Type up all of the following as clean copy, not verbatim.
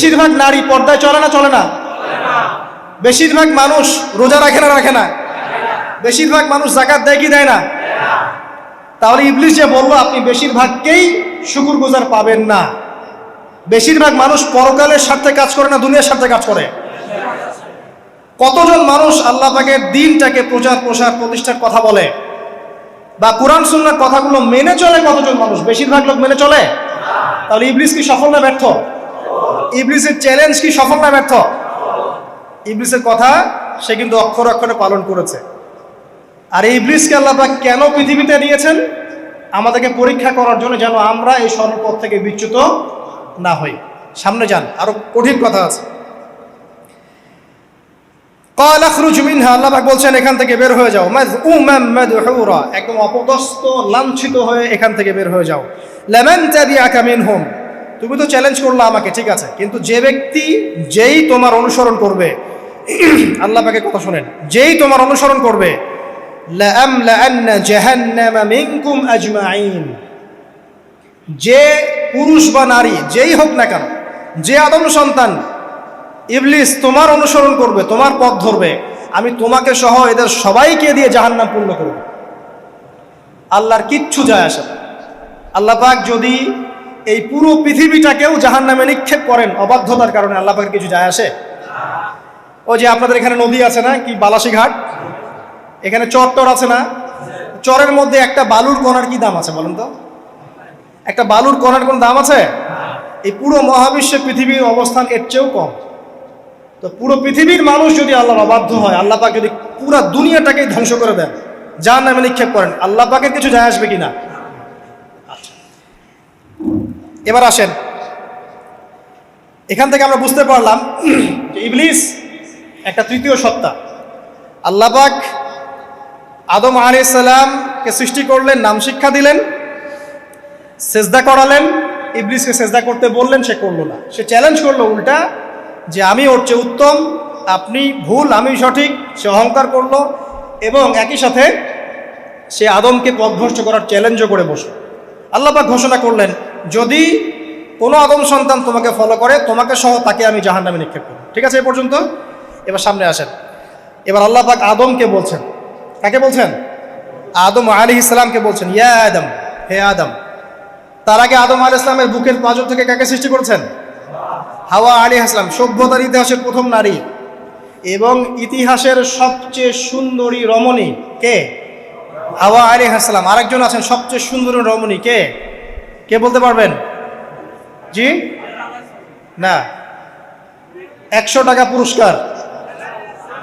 বেশিরভাগ নারী পর্দায় চলে না চলে না? বেশিরভাগ মানুষ রোজা রাখে না রাখে না? বেশিরভাগ মানুষ যাকাত দেয় কি দেয় না? তাহলে ইবলিস যে বললো আপনি বেশিরভাগকেই শুকরগুজার পাবেন না। বেশিরভাগ মানুষ পরকালের স্বার্থে কাজ করে না দুনিয়ার স্বার্থে কাজ করে? কতজন মানুষ আল্লাহ পাকের দ্বীনটাকে প্রচার প্রসার প্রতিষ্ঠার কথা বলে বা কোরআন সুন্নাহর কথাগুলো মেনে চলে কতজন মানুষ? বেশিরভাগ লোক মেনে চলে। তাহলে ইবলিস কি সফল না ব্যর্থ? ইবলিসের চ্যালেঞ্জ কি সফল না ব্যর্থ? ইবলিসের কথা সে কিন্তু অক্ষরে অক্ষরে পালন করেছে। আর এই ইবলিসকে আল্লাহ পাক কেন পৃথিবীতে নিয়েছেন? আমাদেরকে পরীক্ষা করার জন্য, যেন আমরা এই সরল পথ থেকে বিচ্যুত না হই। সামনে যান, আরো কঠিন কথা আছে। ক্বাল আখরুজ মিনহা, আল্লাহ পাক বলছেন এখান থেকে বের হয়ে যাও। মাযউমান মাদহুরা, একদম অপদস্থ লাঞ্ছিত হয়ে এখান থেকে বের হয়ে যাও। লামান তাবিআকা মিনহুম, তুমি তো চ্যালেঞ্জ করলা আমাকে, ঠিক আছে, কিন্তু যে ব্যক্তি যেই তোমার অনুসরণ করবে, আল্লাহ পাকের কথা শুনেন, যেই তোমার অনুসরণ করবে, লাআমলাআন্না জাহান্নামা মিনকুম আজমাইন, যে পুরুষ বা নারী যেই হোক না কেন, যে আদম সন্তান ইবলিস তোমার অনুসরণ করবে, তোমার পথ ধরবে, আমি তোমাকে সহ এদের সবাইকে দিয়ে জাহান্নাম পূর্ণ করব। আল্লাহর কিচ্ছু যায় আসে না। আল্লাহ পাক যদি এই পুরো পৃথিবীটাকেও জাহান্নামে নিক্ষেপ করেন অবাধ্যতার কারণে, আল্লাহ পাকের কিছু যায় আসে? ওই যে আপনাদের এখানে নদী আছে না, কি বালাসী ঘাট, এখানে চর আছে না, চরের মধ্যে একটা বালুর কণার কি দাম আছে বলেন তো? একটা বালুর কণার কোন দাম আছে? এই পুরো মহাবিশ্বে পৃথিবীর অবস্থান এর চেয়েও কম। তো পুরো পৃথিবীর মানুষ যদি আল্লাহর অবাধ্য হয়, আল্লাহ পাক যদি পুরো দুনিয়াটাকেই ধ্বংস করে দেন, জাহান্নামে নিক্ষেপ করেন, আল্লাহ পাকের কিছু যায় আসবে কিনা? এবার আসেন, এখান থেকে আমরা বুঝতে পারলাম যে ইবলিস একটা তৃতীয় সত্তা। আল্লাহ পাক আদম আলাইহিস সালামকে সৃষ্টি করলেন, নাম শিক্ষা দিলেন, সেজদা করালেন, ইবলিসকে সেজদা করতে বললেন, সে করলো না। সে চ্যালেঞ্জ করলো উল্টা, যে আমি ওর চেয়ে উত্তম, আপনি ভুল আমি সঠিক। সে অহংকার করলো এবং একই সাথে সে আদমকে পথভ্রষ্ট করার চ্যালেঞ্জও করে বসলো। আল্লাহ পাক ঘোষণা করলেন, যদি কোনো আদম সন্তান তোমাকে ফলো করে, তোমাকে সহ তাকে আমি জাহান্নামে নিক্ষেপ করব। ঠিক আছে, এ পর্যন্ত। এবার সামনে আসেন। এবার আল্লাহ পাক আদমকে বলছেন, কাকে বলছেন? আদম আলাইহিস সালামকে বলছেন, ইয়া আদম, হে আদম। তার আগে আদম আলাইহিস সালামের বুকের পাঁজর থেকে কাকে সৃষ্টি করেছেন? হাওয়া আলাইহিস সালাম, সভ্যতার ইতিহাসের প্রথম নারী এবং ইতিহাসের সবচেয়ে সুন্দরী রমণী কে? হাওয়া আলাইহিস সালাম। আরেকজন আছেন সবচেয়ে সুন্দরী রমণী, কে? কে বলতে পারবেন? জি না, 100 টাকা পুরস্কার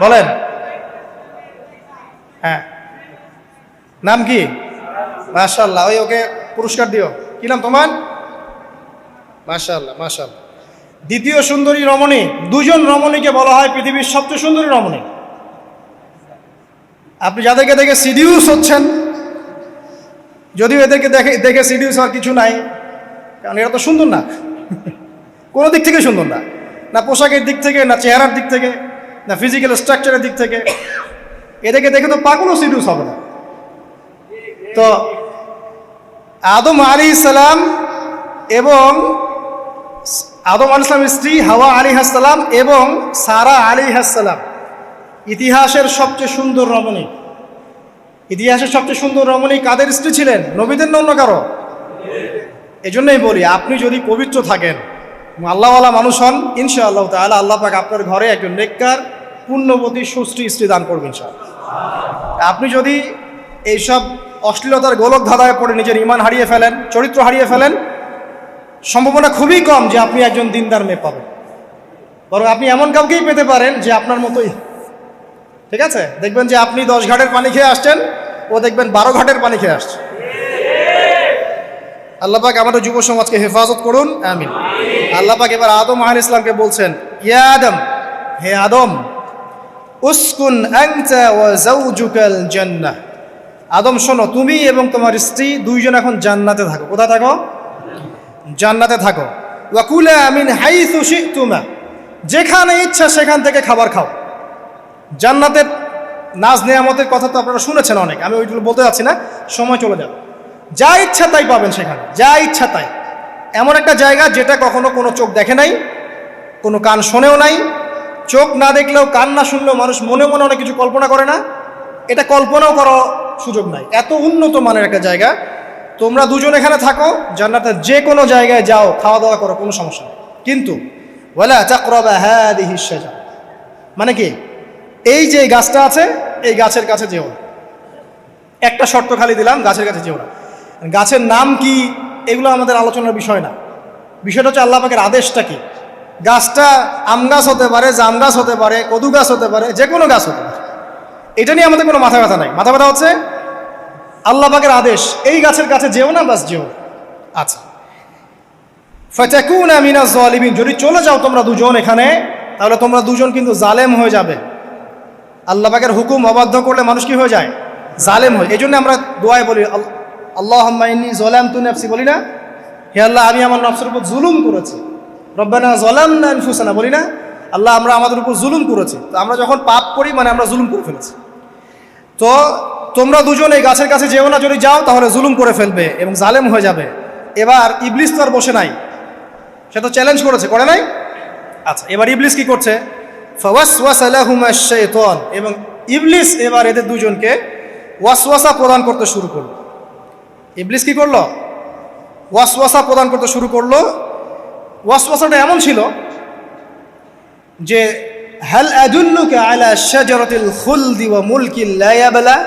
বলেন। হ্যাঁ, নাম কি? মাশাআল্লাহ, ওই ওকে পুরস্কার দিও। কি নাম তোমার? মাশাআল্লাহ মাশাআল্লাহ। দ্বিতীয় সুন্দরী রমণী, দুজন রমণীকে বলা হয় পৃথিবীর সবচেয়ে সুন্দরী রমণী। আপনি যাদেরকে দেখে সিডিউস হচ্ছেন, যদিও এদেরকে দেখে সিডিউস হওয়ার কিছু নাই, কারণ এরা তো সুন্দর না, কোনো দিক থেকে সুন্দর না, না পোশাকের দিক থেকে, না চেহারার দিক থেকে, না ফিজিক্যাল স্ট্রাকচারের দিক থেকে। এদেরকে দেখে তো পাগলও সিডিউস হবে না। তো আদম আলাইহিস সালাম এবং আদম আলাইহিস সালামের স্ত্রী হাওয়া আলাইহিস সালাম এবং সারা আলাইহিস সালাম ইতিহাসের সবচেয়ে সুন্দর রমণী। ইতিহাসের সবচেয়ে সুন্দর রমণী কাদের স্ত্রী ছিলেন? নবীদের না অন্য কারো? এজন্যই বলি, আপনি যদি পবিত্র থাকেন, আল্লাহওয়ালা মানুষ হন, ইনশাআল্লাহ তাআলা আল্লাহ পাক আপনার ঘরে একজন নেককার পুণ্যবতী সুশ্রী স্ত্রী দান করবেন ইনশাআল্লাহ। আপনি যদি এইসব অশ্লীলতার গোলক ধাঁধায় পড়ে নিজের ঈমান হারিয়ে ফেলেন, চরিত্র হারিয়ে ফেলেন, সম্ভাবনা খুবই কম যে আপনি একজন দিনদার মেয়ে পাবেন। বরং আপনি এমন কাউকেই পেতে পারেন যে আপনার মতোই। ঠিক আছে, দেখবেন যে আপনি 10 ঘাটের পানি খেয়ে আসছেন, ও দেখবেন 12 ঘাটের পানি খেয়ে আসছে। আল্লাহ পাক আমাদের যুব সমাজকে হেফাজত করুন, আমিন। আল্লাহ পাক এবার আদম আলাইহিস সালামকে বলছেন, ইয়া আদম, হে আদম, উসকুন আনতা ওয়া যাওজুকাল জান্নাহ। আদম শোনো, তুমি এবং তোমার স্ত্রী দুইজন এখন জান্নাতে থাকো। কোথায় থাকো? জান্নাতে থাকো। ওয়া কুলা মিন হাইসু শি'তুমা, যেখানে ইচ্ছা সেখান থেকে খাবার খাও। জান্নাতের নাজ নেয়ামতের কথা তো আপনারা শুনেছেন অনেক, আমি ওইগুলো বলতে যাচ্ছি না, সময় চলে যাবে। যা ইচ্ছা তাই পাবেন সেখানে, যা ইচ্ছা তাই। এমন একটা জায়গা যেটা কখনো কোনো চোখ দেখে নাই, কোনো কান শোনেও নাই, চোখ না দেখলেও কান না শুনলেও মানুষ মনে মনে অনেক কিছু কল্পনা করে না, এটা কল্পনাও করার সুযোগ নাই। এত উন্নত মানের একটা জায়গা। তোমরা দুজন এখানে থাকো, জান্নাতের যে কোনো জায়গায় যাও, খাওয়া দাওয়া করো, কোনো সমস্যা নেই। কিন্তু ওয়ালা তাকরাবা হাদিহিশ শাজারা, মানে কি, এই যে গাছটা আছে এই গাছের কাছে যেও না। একটা শর্ত খালি দিলাম, গাছের কাছে যেও না। গাছের নাম কি এগুলো আমাদের আলোচনার বিষয় না। বিষয়টা হচ্ছে আল্লাহ পাকের আদেশটা কি। গাছটা আম গাছ হতে পারে, জাম গাছ হতে পারে, কদু গাছ হতে পারে, যে কোনো গাছ হতে পারে, এটা নিয়ে আমাদের কোনো মাথা ব্যথা নাই। মাথা ব্যথা হচ্ছে আল্লাহ পাকের আদেশ, এই গাছের কাছে যেও না, বাস যেও না। আচ্ছা, ফাতাকুনা মিনাজ জালিমিন, যদি চলে যাও তোমরা দুজন এখানে, তাহলে তোমরা দুজন কিন্তু জালেম হয়ে যাবে। আল্লাহ পাকের হুকুম অবাধ্য করলে মানুষ কি হয়ে যায়? জালেম হয়। এই জন্য আমরা দোয়ায় বলি আল্লাহুম্মা ইন্নী যালামতু নাফসি, বলি না? হে আল্লাহ, আমি আমার নফসের উপর জুলুম করেছি। রব্বানা যালামনা আনফুসানা, বলি না? আল্লাহ, আমরা আমাদের উপর জুলুম করেছি। তো আমরা যখন পাপ করি মানে আমরা জুলুম করে ফেলেছি। তো তোমরা দুজন এই গাছের কাছে যেও না, যদি যাও তাহলে জুলুম করে ফেলবে এবং জালেম হয়ে যাবে। এবার ইবলিস তো আর বসে নাই, সে তো চ্যালেঞ্জ করেছে, করে নাই? আচ্ছা, এবার ইবলিস কি করছে? ফাওয়াসওয়াসা লাহুমা শাইতান, এবং ইবলিস এবার এদের দুজনকে ওয়াসওয়াসা প্রদান করতে শুরু করলো। ইবলিস কি করলো? ওয়াসওয়াসা প্রদান করতে শুরু করলো। ওয়াসওয়াসাটা এমন ছিল যে হাল আদুল্লুকা আলা শাজারাতিল খুলদি ওয়া মুলকিন লা ইয়াবলা।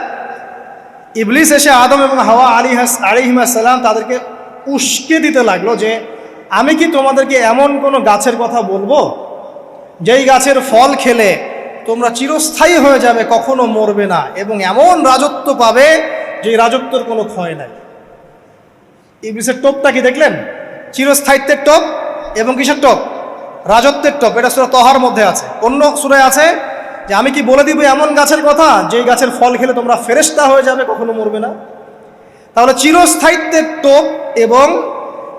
ইবলিস এসে আদম এবং হাওয়া আলাইহিস সালাম তাদেরকে উস্কে দিতে লাগলো যে আমি কি তোমাদেরকে এমন কোনো গাছের কথা বলবো যেই গাছের ফল খেলে তোমরা চিরস্থায়ী হয়ে যাবে, কখনো মরবে না, এবং এমন রাজত্ব পাবে যে রাজত্বের কোনো ক্ষয় নাই। ইবলিসের টোপটা কি দেখলেন? চিরস্থায়িত্বের টোপ এবং কিসের টোপ? রাজত্বের টোপ। এটা সূরা তহার মধ্যে আছে। অন্য সূরায় আছে যে আমি কি বলে দিব এমন গাছের কথা যেই গাছের ফল খেলে তোমরা ফেরেশতা হয়ে যাবে, কখনো মরবে না। তাহলে চিরস্থায়িত্বের টোপ এবং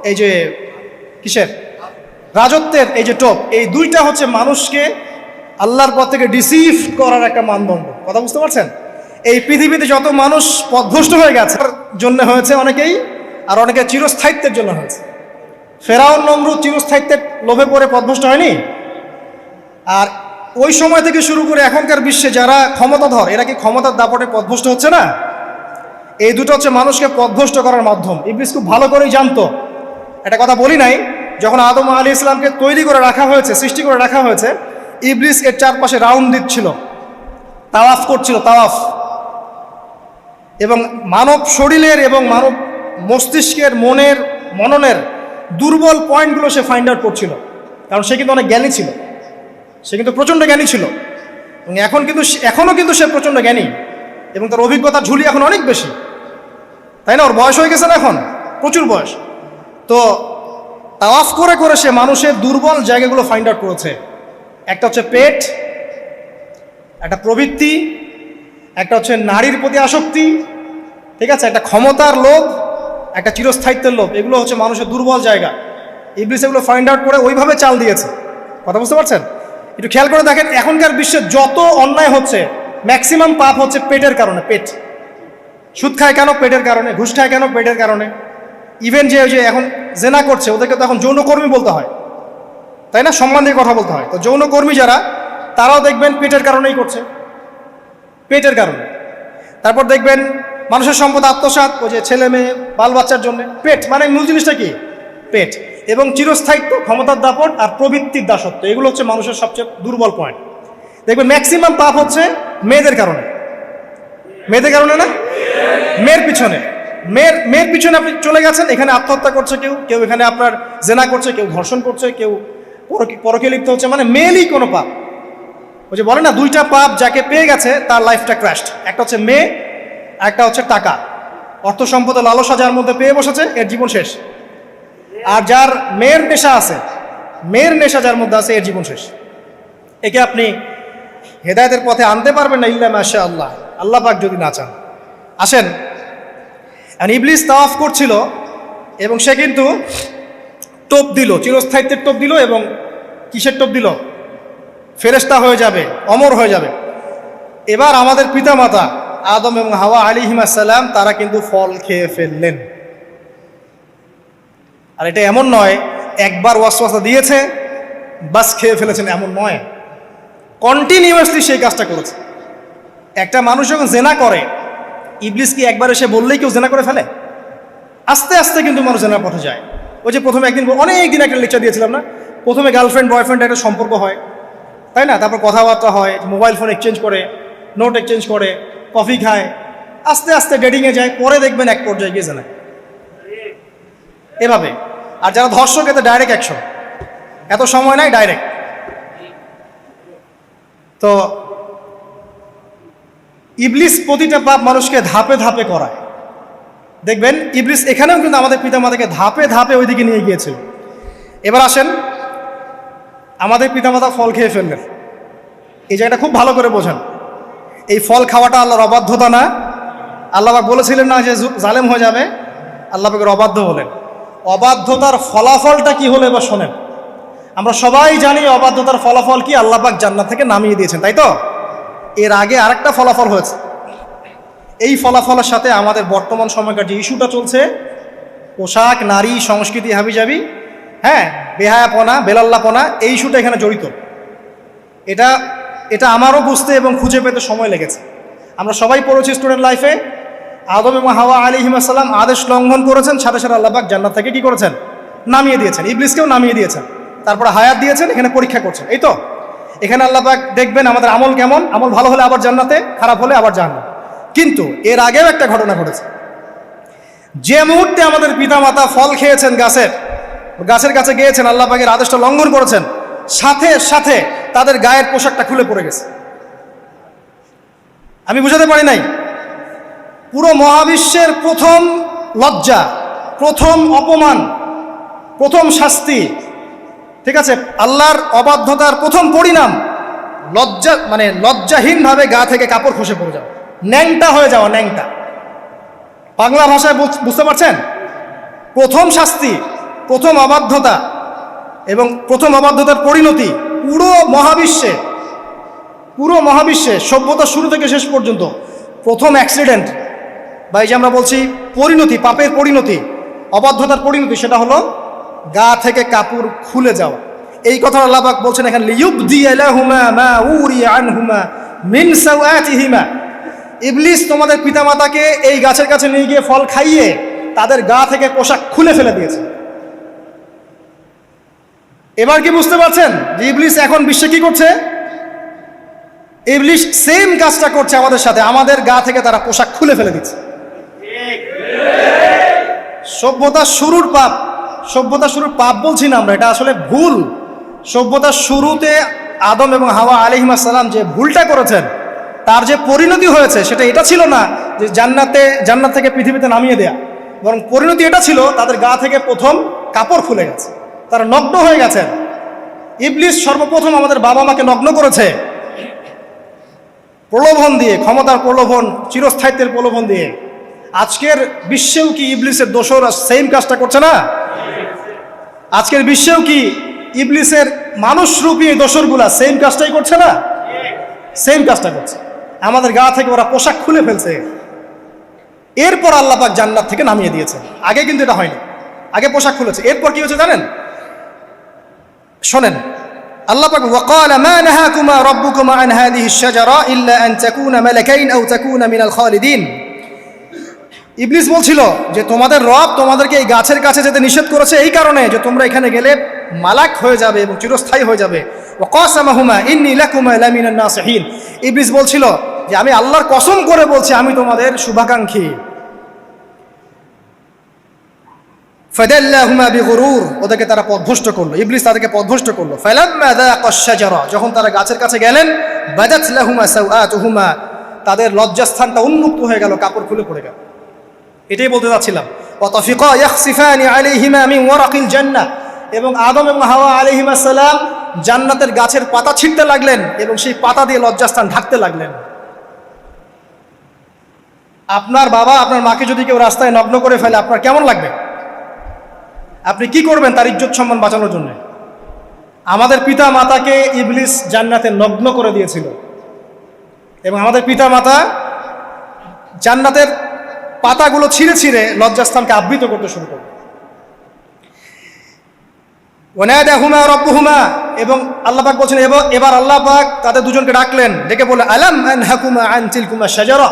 এই যে কিসের? রাজত্বের এই যে টোপ, এই দুইটা হচ্ছে মানুষকে আল্লাহর পথ থেকে ডিসিভ করার একটা মানদণ্ড। কথা বুঝতে পারছেন? এই পৃথিবীতে যত মানুষ পথভ্রষ্ট হয়ে গেছে জন্য হয়েছে অনেকেই, আর অনেকে চিরস্থায়িত্বের জন্য হয়েছে। ফেরাউন নমরুদ চিরস্থায়িত্বের লোভে পড়ে পথভ্রষ্ট হয়নি? আর ওই সময় থেকে শুরু করে এখনকার বিশ্বে যারা ক্ষমতাধর, এরা কি ক্ষমতার দাপটে পথভ্রষ্ট হচ্ছে না? এই দুটো হচ্ছে মানুষকে পথভ্রষ্ট করার মাধ্যম। ইবলিস খুব ভালো করেই জানতো। একটা কথা বলি নাই, যখন আদম আলাইহিস সালামকে তৈরি করে রাখা হয়েছে, সৃষ্টি করে রাখা হয়েছে, ইবলিস এর চারপাশে রাউন্ড দিচ্ছিল, তাওয়াফ করছিল, তাওয়াফ। এবং মানব শরীরের এবং মানব মস্তিষ্কের, মননের দুর্বল পয়েন্টগুলো সে ফাইন্ড আউট করছিল। কারণ সে কিন্তু অনেক জ্ঞানী ছিল, সে কিন্তু প্রচণ্ড জ্ঞানী ছিল, এবং এখনও কিন্তু সে প্রচণ্ড জ্ঞানী, এবং তার অভিজ্ঞতার ঝুলি এখন অনেক বেশি, তাই না? ওর বয়স হয়ে গেছে না এখন, প্রচুর বয়স। তো তাওয়াফ করে করে সে মানুষের দুর্বল জায়গাগুলো ফাইন্ড আউট করেছে। একটা হচ্ছে পেট, একটা প্রবৃত্তি, একটা হচ্ছে নারীর প্রতি আসক্তি, ঠিক আছে, একটা ক্ষমতার লোভ, একটা চিরস্থায়িত্বের লোভ। এগুলো হচ্ছে মানুষের দুর্বল জায়গা। ইবলিস এগুলো ফাইন্ড আউট করে ওইভাবে চাল দিয়েছে। কথা বুঝতে পারছেন? একটু খেয়াল করে দেখেন, এখনকার বিশ্বে যত অন্যায় হচ্ছে ম্যাক্সিমাম পাপ হচ্ছে পেটের কারণে। পেট। সুদ খায় কেন? পেটের কারণে। ঘুষ খায় কেন? পেটের কারণে। ইভেন যে এখন জেনা করছে ওদেরকে তো এখন যৌনকর্মী বলতে হয়, তাই না? সম্মান দিয়ে কথা বলতে হয়। তো যৌনকর্মী যারা, তারাও দেখবেন পেটের কারণেই করছে, পেটের কারণে। তারপর দেখবেন মানুষের সম্পদ আত্মসাৎ, ওই যে ছেলে মেয়ে বাল বাচ্চার জন্য। পেট মানে মূল জিনিসটা কি? পেট। এবং চিরস্থায়িত্ব, ক্ষমতার দাপট আর প্রবৃত্তির দাসত্ব, এগুলো হচ্ছে মানুষের সবচেয়ে দুর্বল পয়েন্ট। দেখবেন ম্যাক্সিমাম পাপ হচ্ছে মেয়েদের কারণে। মেয়েদের কারণে না? মেয়ের পিছনে। মেয়ের পিছনে আপনি চলে গেছেন, এখানে আত্মহত্যা করছে কেউ এখানে আপনার জেনা করছে, কেউ ধর্ষণ করছে, কেউ পরকে লিপ্ত হচ্ছে। মানে মেয়েরই কোনো পাপ। ওই যে বলে না, দুইটা পাপ যাকে পেয়ে গেছে তার লাইফটা ক্র্যাশড। একটা হচ্ছে মেয়ে, একটা হচ্ছে টাকা। অর্থ সম্পদের লালসা যার মধ্যে পেয়ে বসেছে, এর জীবন শেষ। আর যার মেয়ের নেশা আছে, মেয়ের নেশা যার মধ্যে আছে, এর জীবন শেষ। একে আপনি হেদায়েতের পথে আনতে পারবেন না ইল্লা মাশা আল্লাহ, আল্লাহ পাক যদি না চান। আসেন, ইবলিস তাওয়াফ করছিল এবং সে কিন্তু টোপ দিল, চিরস্থায়িত্বের টোপ দিল, এবং কিসের টোপ দিল? ফেরেশতা হয়ে যাবে, অমর হয়ে যাবে। এবার আমাদের পিতামাতা আদম এবং হাওয়া আলাইহিস সালাম তারা কিন্তু ফল খেয়ে ফেললেন। আর এটা এমন নয় একবার ওয়াসওয়াসা দিয়েছে, বাস খেয়ে ফেলেছেন এমন নয়, কন্টিনিউয়াসলি সেই কাজটা করেছে। একটা মানুষ যখন জেনা করে, ইবলিস কি একবার এসে বললেই কেউ জেনা করে ফেলে? আস্তে আস্তে কিন্তু মানুষ জেনার পথে যায়। ওই যে প্রথমে একদিন, অনেক দিন একটা লেকচার দিয়েছিলাম না, প্রথমে গার্লফ্রেন্ড বয়ফ্রেন্ড একটা সম্পর্ক হয়, তাই না? তারপর কথাবার্তা হয়, মোবাইল ফোন এক্সচেঞ্জ করে, নোট এক্সচেঞ্জ করে, কফি খায়, আস্তে আস্তে ডেটিংয়ে যায়, পরে দেখবেন এক পর্যায়ে গিয়ে জেনা এভাবে। আর যারা ধর্ষক, এতে ডাইরেক্ট অ্যাকশন, এত সময় নাই, ডাইরেক্ট। তো ইবলিস প্রতিটা পাপ মানুষকে ধাপে ধাপে করায়। দেখবেন ইবলিস এখানেও কিন্তু আমাদের পিতামাতাকে ধাপে ধাপে ওইদিকে নিয়ে গিয়েছিল। এবার আসেন, আমাদের পিতামাতা ফল খেয়ে ফেললেন, এই জায়গাটা খুব ভালো করে বোঝেন। এই ফল খাওয়াটা আল্লাহর অবাধ্যতা না? আল্লাহ পাক বলেছিলেন না যে জালেম হয়ে যাবে? আল্লাহ পাকের অবাধ্য হলেন। অবাধ্যতার ফলাফলটা কি হলো এবার শোনেন। আমরা সবাই জানি অবাধ্যতার ফলাফল কি, আল্লাহ পাক জান্নাত থেকে নামিয়ে দিয়েছেন, তাই তো? এর আগে আরেকটা ফলাফল হয়েছে। এই ফলাফলের সাথে আমাদের বর্তমান সময়কার যে ইস্যুটা চলছে, পোশাক, নারী, সংস্কৃতি, হাবিজাবি, হ্যাঁ, বেহায়াপনা, বেলাল্লাপনা, এই ইস্যুটা এখানে জড়িত। এটা আমারও বুঝতে এবং খুঁজে পেতে সময় লেগেছে। আমরা সবাই পড়েছি স্টুডেন্ট লাইফে, আদম এবং হাওয়া আলাইহিস সালাম আদেশ লঙ্ঘন করেছেন, সাথে সাথে আল্লাহ পাক জান্নাত থেকে কি করেছেন? নামিয়ে দিয়েছেন। ইবলিসকেও নামিয়ে দিয়েছেন, তারপরে হায়াত দিয়েছেন, এখানে পরীক্ষা করছেন, এই তো। এখানে আল্লাহ পাক দেখবেন আমাদের আমল কেমন, আমল ভালো হলে আবার জান্নাতে, খারাপ হলে আবার জাহান্নাম। কিন্তু এর আগেও একটা ঘটনা ঘটেছে। যে মুহূর্তে আমাদের পিতামাতা ফল খেয়েছেন, গাছের কাছে গিয়েছেন, আল্লাহ পাকের আদেশটা লঙ্ঘন করেছেন, সাথে সাথে তাদের গায়ের পোশাকটা খুলে পড়ে গেছে। আমি বুঝাতে পারি নাই? পুরো মহাবিশ্বের প্রথম লজ্জা, প্রথম অপমান, প্রথম শাস্তি, ঠিক আছে, আল্লাহর অবাধ্যতার প্রথম পরিণাম লজ্জাহীনভাবে গা থেকে কাপড় খসে পড়ে যাওয়া, ন্যাংটা হয়ে যাওয়া, ন্যাংটা। বাংলা ভাষায় বুঝতে পারছেন? প্রথম শাস্তি, প্রথম অবাধ্যতা এবং প্রথম অবাধ্যতার পরিণতি পুরো মহাবিশ্বে সভ্যতার শুরু থেকে শেষ পর্যন্ত প্রথম অ্যাক্সিডেন্ট, বা এই যে আমরা বলছি পরিণতি, পাপের পরিণতি, অবাধ্যতার পরিণতি, সেটা হলো গা থেকে কাপড় খুলে যাওয়া। এই কথা আল্লাহ পাক বলছেন এখানে, লিইউবদিয়া লাহুমা মা উরিয়া আনহুমা মিন সাওআতিহিমা। ইবলিস তোমাদের পিতামাতাকে এই গাছের কাছে নিয়ে গিয়ে ফল খাইয়ে তাদের গা থেকে পোশাক খুলে ফেলে দিয়েছে। এবার কি বুঝতে পারছেন যে ইবলিস এখন বিশ্বে কি করছে? ইবলিস সেম কাজটা করছে আমাদের সাথে, আমাদের গা থেকে তারা পোশাক খুলে ফেলে দিচ্ছে। সভ্যতার শুরুর পাপ বলছি না আমরা, এটা আসলে ভুল। সভ্যতার শুরুতে আদম এবং হাওয়া আলাইহিস সালাম যে ভুলটা করেছেন, তার যে পরিণতি হয়েছে, সেটা এটা ছিল না যে জান্নাত থেকে পৃথিবীতে নামিয়ে দেয়া, বরং পরিণতি এটা ছিল তাদের গা থেকে প্রথম কাপড় খুলে গেছে, তারা নগ্ন হয়ে গেছেন। ইবলিস সর্বপ্রথম আমাদের বাবা মাকে নগ্ন করেছে প্রলোভন দিয়ে, ক্ষমতার প্রলোভন, চিরস্থায়িত্বের প্রলোভন দিয়ে। আজকের বিশ্বেও কি ইবলিসের দোসররা সেম কাজটা করছে না? আজকের বিশ্বেও কি ইবলিসের মানুষরূপী দোসরগুলা সেম কাজটাই করছে না? সেম কাজটা করছে। আমাদের গা থেকে ওরা পোশাক খুলে ফেলছে, এরপর আল্লাহ পাক জান্নাত থেকে নামিয়ে দিয়েছে। আগে কিন্তু এটা হয়নি, আগে পোশাক খুলেছে। এরপর কি হচ্ছে জানেন? শোনেন, আল্লাহ পাক ওয়াকালা মা নাহাকুমা রাব্বুকুমা আন হাযিহিশ শাজারা ইল্লা আন তাকুনা মালাকাইন আও তাকুনা মিনাল খালিদিন। ইবলিস বলছিল যে তোমাদের রব তোমাদেরকে এই গাছের কাছে যেতে নিষেধ করেছে এই কারণে যে তোমরা এখানে গেলে মালাক হয়ে যাবে এবং চিরস্থায়ী হয়ে যাবে। ওয়া কাসামাহুমা ইন্নী লাকুমা লামিনান নাসিহিন। ইবলিস বলছিল যে আমি আল্লাহর কসম করে বলছি আমি তোমাদের শুভাকাঙ্ক্ষী। ফাদাল্লাহুমা বিগুরুর, ওদেরকে তারা পথভ্রষ্ট করলো, ইবলিস তাদেরকে পথভ্রষ্ট করলো। ফালাম্মা যাকাশ শাজারা, যখন তারা গাছের কাছে গেলেন, বাদাত লাহুমা সাওআতুহুমা, তাদের লজ্জাস্থানটা উন্মুক্ত হয়ে গেল, কাপড় খুলে পড়ে গেল। এটাই বলতে যাচ্ছিলাম। ওয়া তাফিকা ইয়াখসিফানি আলাইহিমা মিন ওয়ারাকিল জান্নাহ, এবং আদম এবং হাওয়া আলাইহিস সালাম জান্নাতের গাছের পাতা ছিঁড়তে লাগলেন এবং সেই পাতা দিয়ে লজ্জাস্থান ঢাকতে লাগলেন। আপনার বাবা আপনার মাকে যদি কেউ রাস্তায় নগ্ন করে ফেলে, আপনার কেমন লাগবে? আপনি কি করবেন তার ইজ্জত সম্মান বাঁচানোর জন্য? আমাদের পিতা মাতাকে ইবলিস জান্নাতে নগ্ন করে দিয়েছিল এবং আমাদের পিতা মাতা জান্নাতের পাতাগুলো ছিঁড়ে ছিঁড়ে লজ্জাস্থানকে আবৃত করতে শুরু করল। ওয়ানাদাহুমা রাব্বুহুমা, এবং আল্লাহ পাক বলছেন এবার আল্লাহ পাক তাদের দুজনকে ডাকলেন, ডেকে বলে আলাম আনহাকুমা আন তিলকুমা শাজারা,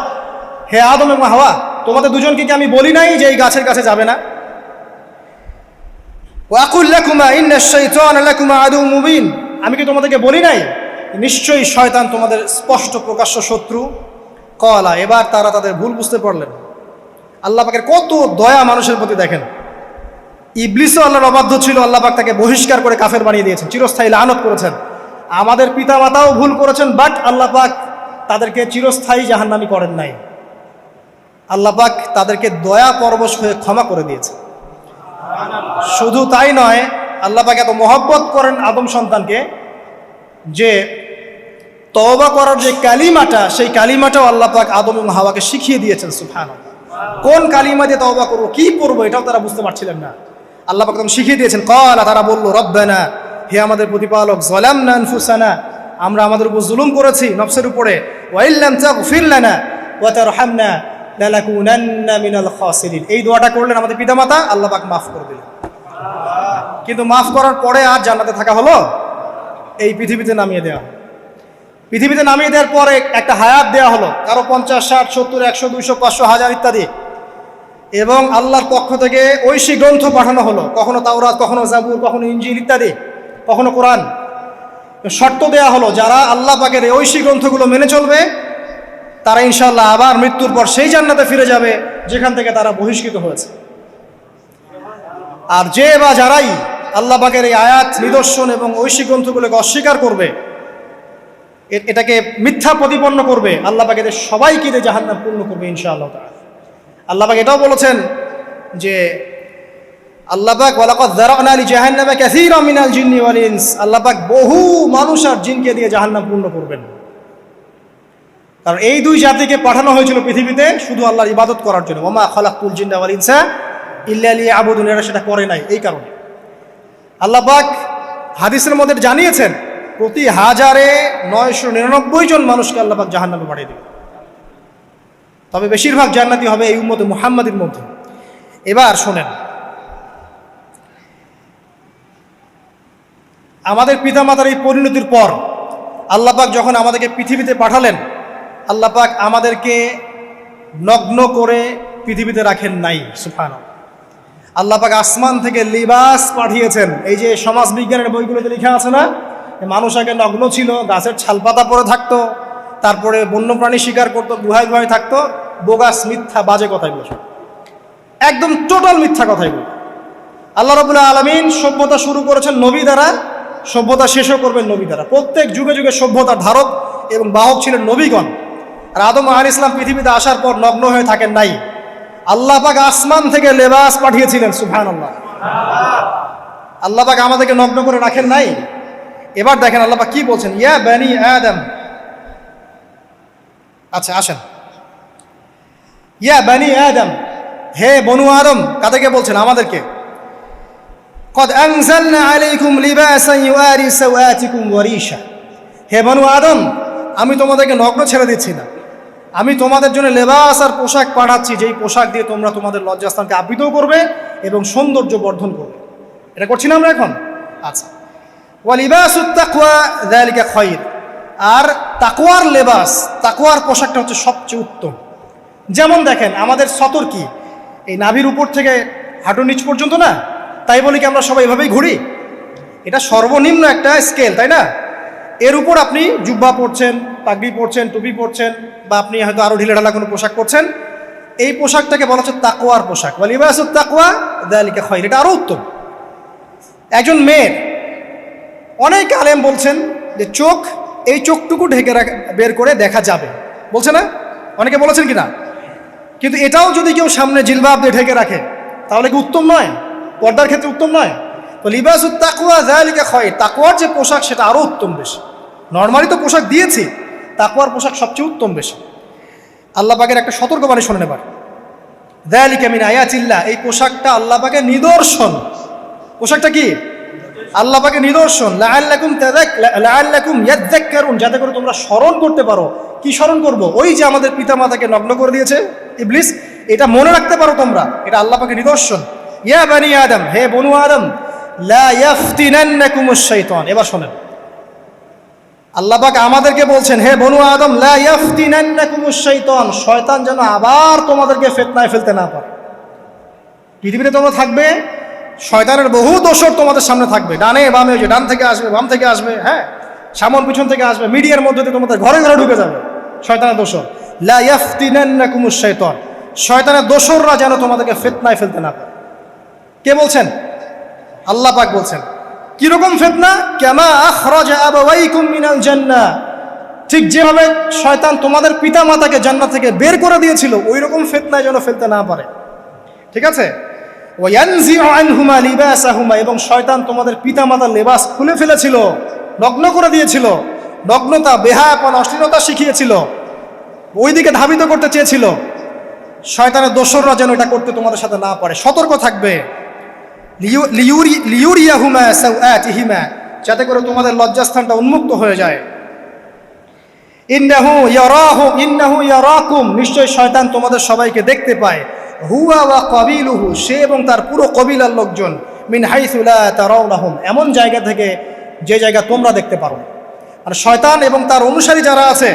হে আদম এবং হাওয়া, তোমাদের দুজনকে কি আমি বলি নাই যে এই গাছের কাছে যাবে না? ওয়া আকুল লাকুমা ইন্নাশ শাইতানা লাকুমা আদুউম মুবিন, আমি কি তোমাদেরকে বলি নাই নিশ্চয়ই শয়তান তোমাদের স্পষ্ট প্রকাশ্য শত্রু? কলা, এবার তারা তাদের ভুল বুঝতে পারলেন। আল্লাহ পাকের কত দয়া মানুষের প্রতি দেখেন। ইবলিসও আল্লাহর অবাধ্য ছিল, আল্লাহ পাক তাকে বহিষ্কার করে কাফের বানিয়ে দিয়েছেন, চিরস্থায়ী লানত করেছেন। আমাদের পিতামাতাও ভুল করেছেন, বাট আল্লাহ পাক তাদেরকে চিরস্থায়ী জাহান্নামী করেন নাই। আল্লাহ পাক তাদেরকে দয়া পরবশ হয়ে ক্ষমা করে দিয়েছে। শুধু তাই নয়, আল্লাহ পাক এত মহব্বত করেন আদম সন্তানকে যে তওবা করার যে কালিমাটা, সেই কালিমাটাও আল্লাহ পাক আদম এবং হাওয়াকে শিখিয়ে দিয়েছেন। সুবহানাল্লাহ, কোন কালিমা দিয়ে তওবা করবো, কি পড়বো, এটাও তারা বুঝতে পারছিলেন না। আল্লাহ পাক তখন শিখিয়ে দিয়েছেন। ক্বালা, তারা বলল, রব্বানা, হে আমাদের প্রতিপালক, যালামনা আনফুসানা, আমরা আমাদের উপর জুলুম করেছি, নফসের উপরে, ওয়া ইল্লাম তাগফির লানা ওয়া তারহামনা লানাকুনান্না মিনাল খাসিরিন। এই দোয়াটা করলেন আমাদের পিতামাতা, আল্লাহ পাক মাফ করে দিলেন। কিন্তু মাফ করার পরে আর জান্নাতে থাকা হলো? এই পৃথিবীতে নামিয়ে দেওয়া। পৃথিবীতে নামিয়ে দেওয়ার পরে একটা হায়াত দেওয়া হলো, কারো 50, 60, 70, 100, 200, 500, 1000 ইত্যাদি, এবং আল্লাহর পক্ষ থেকে ঐশী গ্রন্থ পাঠানো হলো, কখনো তাওরাত, কখনো জাবুর, কখনো ইনজিল ইত্যাদি, কখনো কোরআন। শর্ত দেয়া হলো, যারা আল্লাহ পাকের এই ঐশী গ্রন্থগুলো মেনে চলবে তারা ইনশাআল্লাহ আবার মৃত্যুর পর সেই জান্নাতে ফিরে যাবে যেখান থেকে তারা বহিষ্কৃত হয়েছে। আর যে বা যারাই আল্লাহ পাকের এই আয়াত, নিদর্শন এবং ঐশী গ্রন্থগুলোকে অস্বীকার করবে, এটাকে মিথ্যা প্রতিপন্ন করবে, আল্লাহ পাক এদের সবাইকে দিয়ে জাহান্নাম পূর্ণ করবে ইনশাআল্লাহ তাআলা। আল্লাহ পাক এটাও বলেছেন যে আল্লাহ পাক ওয়ালাকাদ যারানা লিজাহান্নামা কাসীরাম মিনাল জিন্নি ওয়াল ইনস, আল্লাহ পাক বহু মানুষ আর জিনকে দিয়ে জাহান্নাম পূর্ণ করবেন। কারণ এই দুই জাতিকে পাঠানো হয়েছিল পৃথিবীতে শুধু আল্লাহর ইবাদত করার জন্য। ওমা খালাকতুল জিন্না ওয়াল ইনসা ইল্লা লিয়াবুদুন, এরা সেটা করে নাই। এই কারণে আল্লাহ পাক হাদিসের মধ্যে জানিয়েছেন প্রতি 1000-999 জন মানুষকে আল্লাহ পাক জাহান্নামে পাঠিয়ে দেবে। তবে বেশিরভাগ জান্নাতি হবে এই উম্মতে মুহাম্মাদের মধ্যে। এবার শোনেন, আমাদের পিতামাতার এই পরিণতির পর আল্লাহ পাক যখন আমাদেরকে পৃথিবীতে পাঠালেন, আল্লাহ পাক আমাদেরকে নগ্ন করে পৃথিবীতে রাখেন নাই। সুবহানাল্লাহ, আল্লাহ পাক আসমান থেকে লিবাস পাঠিয়েছেন। এই যে সমাজ বিজ্ঞানের বইগুলোতে লেখা আছে না, মানুষ আগে নগ্ন ছিল, গাছের ছালপাতা পরে থাকতো, তারপরে বন্যপ্রাণী শিকার করতো, গুহায় গুহায় থাকতো। বোগাস, মিথ্যা, বাজে কথাই বলছে, একদম টোটাল মিথ্যা কথাই বল। আল্লাহ রাব্বুল আলামিন সভ্যতা শুরু করেছেন নবী দ্বারা, সভ্যতা শেষও করবেন নবী দ্বারা। প্রত্যেক যুগে যুগে সভ্যতার ধারক এবং বাহক ছিলেন নবীগণ। আর আদম আলাইহিস সালাম পৃথিবীতে আসার পর নগ্ন হয়ে থাকেন নাই। আল্লাহ পাক আসমান থেকে লেবাস পাঠিয়েছিলেন। সুবহানাল্লাহ, আল্লাহ পাক আমাদেরকে নগ্ন করে রাখেন নাই। এবার দেখেন আল্লাহ পাক কি বলছেন, ইয়া বানি আদম, আচ্ছা আসেন, ইয়া বানি আদম, হে বনু আদম, কাদেরকে বলছেন? আমাদেরকে। কদ আনজালনা আলাইকুম লিবাসান ইউআরি সাওআতিকুম ওয়া রিশা, হে বনু আদম, আমি তোমাদেরকে নগ্ন ছেড়ে দিচ্ছি না, আমি তোমাদের জন্য লেবাস আর পোশাক পাঠাচ্ছি, যেই পোশাক দিয়ে তোমরা তোমাদের লজ্জাস্থানকে আবৃত করবে এবং সৌন্দর্য বর্ধন করবে। এটা করছি না আমরা এখন? আচ্ছা, ওয়া লিবাসুত তাকওয়া যালিকা খায়র, আর তাকওয়ার লেবাস, তাকওয়ার পোশাকটা হচ্ছে সবচেয়ে উত্তম। যেমন দেখেন, আমাদের সতর কি এই নাভির উপর থেকে হাঁটুর নিচ পর্যন্ত না? তাই বলি কি আমরা সবাই এভাবেই ঘুরি? এটা সর্বনিম্ন একটা স্কেল, তাই না? এর উপর আপনি জুব্বা পরছেন, পাগড়ি পরছেন, টুপি পরছেন, বা আপনি হয়তো আরো ঢিলেঢালা কোনো পোশাক পরছেন, এই পোশাকটাকে বলা হচ্ছে তাকওয়ার পোশাক। ওয়া লিবাসুত তাকওয়া যালিকা খায়র, এটা আরো উত্তম। একজন মেয়ের, অনেক আলেম বলছেন যে চোখ, এই চোখটুকু ঢেকে বের করে দেখা যাবে, বলছে না? অনেকে বলেছেন কিনা? কিন্তু এটাও যদি কেউ সামনে জিলবাব দিয়ে ঢেকে রাখে তাহলে কি উত্তম নয়? পর্দার ক্ষেত্রে উত্তম নয়? তো লিবাসুত তাকওয়া যালিকা খায়র, তাকওয়ার যে পোশাক সেটা আরো উত্তম বেশি। নর্মালি তো পোশাক দিয়েছি, তাকওয়ার পোশাক সবচেয়ে উত্তম বেশি। আল্লাহ পাকের একটা সতর্কবাণী শোনেন এবার, যালিকা মিন আয়াতিল্লাহ, এই পোশাকটা আল্লাহ পাকের নিদর্শন। পোশাকটা কি? আল্লাহ পাকের নিদর্শন। লাআল্লাকুম ইয়াযাক্কারুন, যাতে করে তোমরা স্মরণ করতে পারো। কি স্মরণ করব? ওই যে আমাদের পিতামাতাকে নগ্ন করে দিয়েছে ইবলিস, এটা মনে রাখতে পারো তোমরা, এটা আল্লাহ পাকের নিদর্শন। ইয়া বানি আদম, হে বনু আদম, লা ইয়াফতিনান্নাকুমুশ শাইতান। এবার শোনেন, আল্লাহ পাক আমাদেরকে বলছেন, হে বনু আদম, লা ইয়াফতিনান্নাকুমুশ শাইতান, শয়তান যেন আবার তোমাদেরকে ফিতনায় ফেলতে না পারে। পৃথিবীতে তোমরা থাকবে, শয়তানের বহু দোসর তোমাদের সামনে থাকবে, ডানে বামে, যে ডান থেকে আসবে, বাম থেকে আসবে, হ্যাঁ, সামন পিছন থেকে আসবে, মিডিয়ার মধ্যে দিয়ে তোমাদের ঘরে ঘরে ঢুকে যাবে শয়তানের দোসর। লা ইয়াফতিনান্নাকুমুশ শাইতান, শয়তানের দোসররা যেন তোমাদেরকে ফিতনায় ফেলতে না পারে। কে বলছেন? আল্লাহ পাক বলছেন। কিরকম ফিতনা? কামা আখরাজা আবাওয়াইকুম মিনাল জান্নাহ, ঠিক যেভাবে শয়তান তোমাদের পিতা মাতাকে জান্নাত থেকে বের করে দিয়েছিল, ওই রকম ফিতনায় যেন ফেলতে না পারে। ঠিক আছে? ওয়ায়ানজিউ আনহুমা লিবাসাহুমা, এবং শয়তান তোমাদের পিতা মাতার লেবাস খুলে ফেলেছিল, নগ্ন করে দিয়েছিল, নগ্নতা, বেহায়াপনা, অশ্লীলতা শিখিয়েছিল, ওইদিকে ধাবিত করতে চেয়েছিল। শয়তানের দোসররা যেন এটা করতে তোমাদের সাথে না পারে, সতর্ক থাকবে। লিউরিয়াহুমা সাওআতিহিমা, যাতে করে তোমাদের লজ্জাস্থানটা উন্মুক্ত হয়ে যায়। ইন্নাহু ইয়ারাকুম, নিশ্চয় শয়তান তোমাদের সবাইকে দেখতে পায়। হুয়া ওয়া কাবিলুহু, সে এবং তার পুরো কবিলার লোকজন, মিন হাইসু লা তারাউনাহুম, এমন জায়গা থেকে যে জায়গা তোমরা দেখতে পারো। আর শয়তান এবং তার অনুসারী যারা আছে,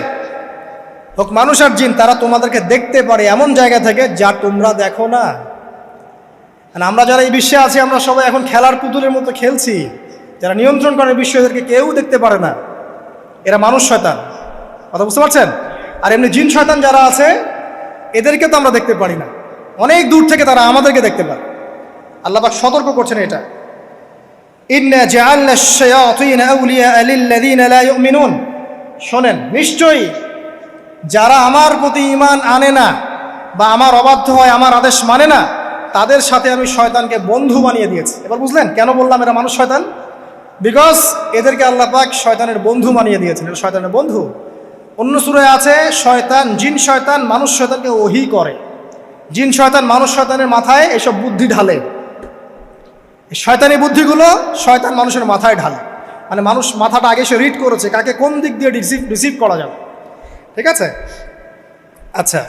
হোক মানুষ আর জিন, তারা তোমাদেরকে দেখতে পারে এমন জায়গা থেকে যা তোমরা দেখো না। আমরা যারা এই বিশ্বে আছি, আমরা সবাই এখন খেলার পুতুলের মতো খেলছি। যারা নিয়ন্ত্রণ করে বিশ্ব, এদেরকে কেউ দেখতে পারে না, এরা মানুষ শয়তান। কথা বুঝতে পারছেন? আর এমনি জিন শয়তান যারা আছে, এদেরকে তো আমরা দেখতে পারি না, অনেক দূর থেকে তারা আমাদেরকে দেখতে পারে। আল্লাহ পাক সতর্ক করছেন এটা। ইন্না জাআলনা আশ-শায়াতিন আউলিয়া লিল্লাযিনা লা ইউমিনুন, শোনেন, নিশ্চয়ই যারা আমার প্রতি ঈমান আনে না বা আমার অবাধ্য হয়, আমার আদেশ মানে না, তাদের সাথে আমি শয়তানকে বন্ধু বানিয়ে দিয়েছি। এবার বুঝলেন কেন বললাম এরা মানুষ শয়তান? বিকজ এদেরকে আল্লাহ পাক শয়তানের বন্ধু বানিয়ে দিয়েছেন, এরা শয়তানের বন্ধু। অন্য সূরায় আছে, শয়তান, জিন শয়তান মানুষ শয়তানকে ওহী করে। জিন শয়তান মানুষ শয়তানের মাথায় এসব বুদ্ধি ঢালে, এই শয়তানি বুদ্ধিগুলো শয়তান মানুষের মাথায় ঢালে। মানে মানুষ মাথাটা আগে সে রিড করেছে, কাকে কোন দিক দিয়ে রিসিভ করা যাবে। ঠিক আছে? আচ্ছা,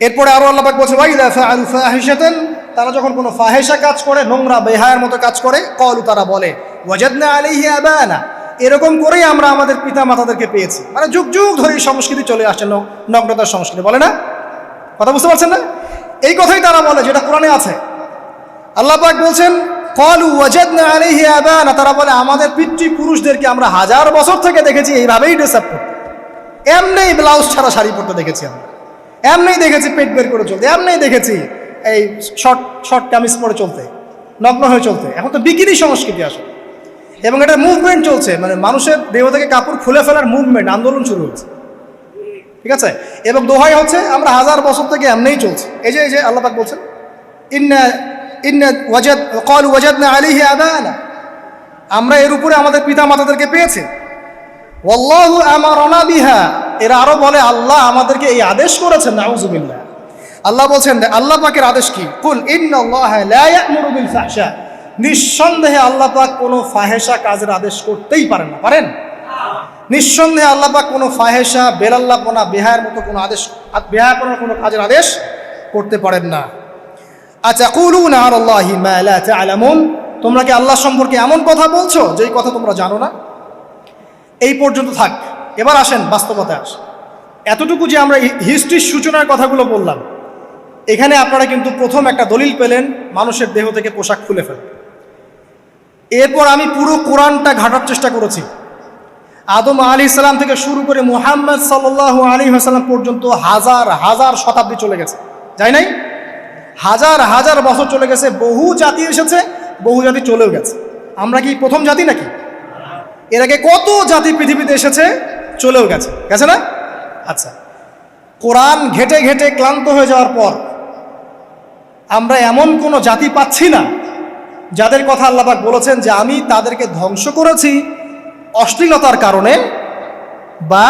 এরপরে আরো আল্লাহ পাক বলছে, ওয়াইদা ফাআলু ফাহিশাতান, তারা যখন কোনো ফাহেসা কাজ করে, নোংরা বেহায়ার মতো কাজ করে, ক্বালু, তারা বলে, ওয়াজাদনা আলাইহি আবানা, এরকম করেই আমরা আমাদের পিতা মাতাদেরকে পেয়েছি। মানে যুগ যুগ ধরে এই সংস্কৃতি চলে আসছে, নগ্নতার সংস্কৃতি, বলে না? কথা বুঝতে পারছেন না? এই কথাই তারা বলে, যেটা কোরআনে আছে। আল্লাহ পাক বলছেন, ক্বালু ওয়াজাদনা আলাইহি আবানা, তারা বলে আমাদের পিতৃপুরুষদেরকে আমরা হাজার বছর থেকে দেখেছি এইভাবেই ড্রেস আপ করতে, এমনি ব্লাউজ ছাড়া শাড়ি পরতে দেখেছি আমরা, এমনি দেখেছি পেট বের করে চলতে, এমনি দেখেছি এই শর্ট কামিজ পরে চলতে, নগ্ন হয়ে চলতে। এখন তো বিকিনি সংস্কৃতি আসে, এবং এটা মুভমেন্ট চলছে, মানে মানুষের দেহ থেকে কাপড় খুলে ফেলার মুভমেন্ট, আন্দোলন শুরু হচ্ছে। ঠিক আছে? এবং দোহাই হচ্ছে আমরা হাজার বছর থেকে এমনিই চলছে। এই যে আল্লাহ পাক বলছেন, ক্বালু ওয়াজাদনা আলাইহি আবানা, আমরা এর উপরে আমাদের পিতা মাতাদেরকে পেয়েছি। ওয়াল্লাহু আমারানা বিহা, এরা আরো বলে আল্লাহ আমাদেরকে এই আদেশ করেছেন। নাউযুবিল্লাহ। আল্লাহ বলছেন, আল্লাহ পাকের আদেশ কি? কুল ইন্নাল্লাহা লা ইয়া'মুরু বিল ফাহশা, নিঃসন্দেহে আল্লাহ পাক কোনো ফাহেসা কাজের আদেশ করতেই পারেন না। পারেন? নিঃসন্দেহে আল্লাহ পাক কোনো ফাহেসা, বেলাল্লাপনা, বেহায়ার মতো কোনো আদেশ, বেহায়াপনার কোনো কাজের আদেশ করতে পারেন না। আতাকুলুনা আলাল্লাহি মা লা তা'লামুন, তোমরা কি আল্লাহ সম্পর্কে এমন কথা বলছো যেই কথা তোমরা জানো না? এই পর্যন্ত থাক, এবার আসেন বাস্তবতায় আসেন। এতটুকু যে আমরা হিস্ট্রির সূচনার কথাগুলো বললাম, এখানে আপনারা কিন্তু প্রথম একটা দলিল পেলেন মানুষের দেহ থেকে পোশাক খুলে ফেলে। এরপর আমি পুরো কোরআনটা ঘাটার চেষ্টা করেছি, আদম আলাইহিস সালাম থেকে শুরু করে মুহাম্মদ সাল্লাল্লাহু আলাইহি ওয়াসাল্লাম পর্যন্ত হাজার হাজার শতাব্দী চলে গেছে, যাই নাই? হাজার হাজার বছর চলে গেছে, বহু জাতি এসেছে, বহু জাতি চলেও গেছে। আমরা কি প্রথম জাতি নাকি? এর আগে কত জাতি পৃথিবীতে এসেছে, চলেও গেছে, গেছে না? আচ্ছা, কোরআন ঘেটে ঘেটে ক্লান্ত হয়ে যাওয়ার পর আমরা এমন কোনো জাতি পাচ্ছি না যাদের কথা আল্লাহ পাক বলেছেন যে আমি তাদেরকে ধ্বংস করেছি অশ্লীলতার কারণে বা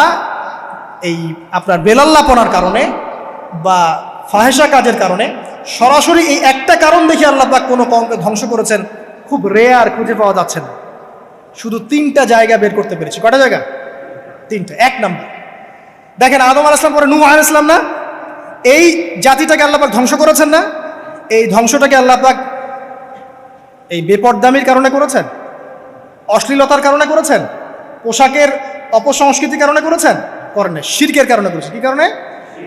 এই আপনার বেলাল্লাপনার কারণে বা ফাহেসা কাজের কারণে। সরাসরি এই একটা কারণ দেখে আল্লাহ পাক কোনো কওমকে ধ্বংস করেছেন খুব রেয়ার, খুঁজে পাওয়া যাচ্ছে না। শুধু 3টা জায়গা বের করতে পেরেছি। কয়টা জায়গা? 3টা। 1 নম্বর, দেখেন আদম আলাইহিস সালাম পরে নূহ আলাইহিস সালাম না, এই জাতিটাকে আল্লাহ পাক ধ্বংস করেছেন না? এই ধ্বংসটাকে আল্লাহ পাক এই বেপরদামির কারণে করেছেন, অশ্লীলতার কারণে করেছেন, পোশাকের অপসংস্কৃতির কারণে করেছেন, করেন না, শিরকের কারণে করেছেন। কি কারণে?